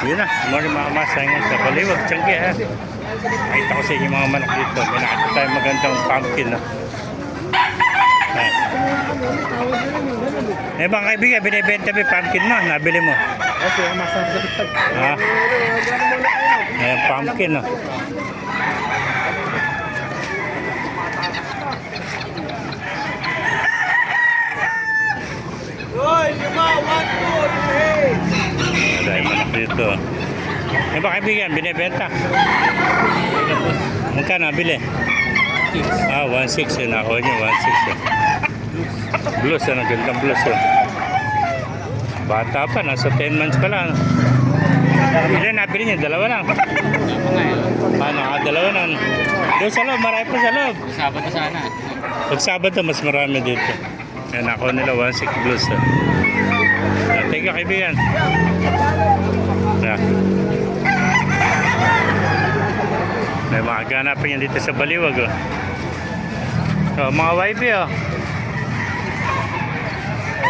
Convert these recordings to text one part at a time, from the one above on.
Yun na, mga masa ngayon sa Baliwag, Tiangge ha. Nakita ko sa inyo mga manok dito. May nakita tayo magandang pumpkin no. Eh mga kaibigan, binibenta mo yung pumpkin mo, nabili mo. Kasi ang masarap sa bitag. Ha? Ayan, pumpkin no. Hoy, lima, 1, 2, 3. Dahil manok dito. Eh mga kaibigan, binibenta. Magkano nabili? 1.6 yun ako niya, 1.6 yun. Blues, ano, gandang blues yun. Bata pa, nasa 10 months pa lang. Ilan nabili niya? Dalawa lang. Dalawa lang. Doon sa loob, marami pa sa loob. Sabado sana. Pag Sabado, mas marami dito. Yan ako nila, 1.6 blues. Thank you, kaibigan. Yeah. May mga ganapin yan dito sa Baliwag. Oh. Oh, mga wifey oh.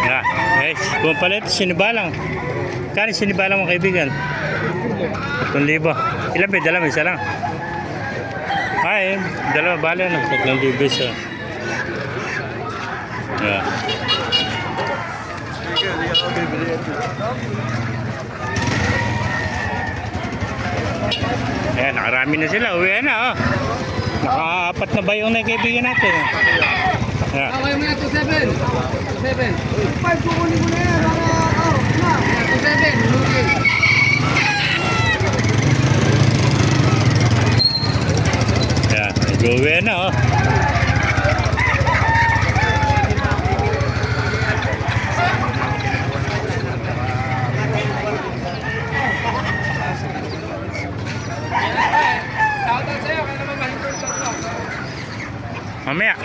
Yeah. Guys, kung pala ito, sinibalang. Kani sinibalang mga kaibigan? 3,000. Ilan ba? Dalawa, isa lang. Ay, dalawa bala na. 3,000 isa. Yeah. Ayan, nakarami na sila. Uwi na oh. Naka-4 na bayong na kaibigan natin. Yeah. Okay mo na, 2.7. 2.7. 5 kukunin mo na yan. 2.7. Ayan, nag-uwi na oh. Mamaya.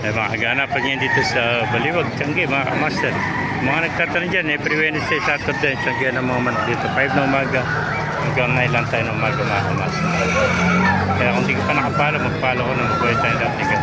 May mga haganapan niya dito sa Baliwag, Tiangge, mga kamaster. Mga nagtatanong dyan, every Wednesday, Saturday, Tiangge ng mga manok dito. 5 na umaga, hanggang 9 lang tayo ng umaga, mga kamaster. Kaya kung di ka pa nakapalo, magpalo ko na magbuhay tayo dati ka.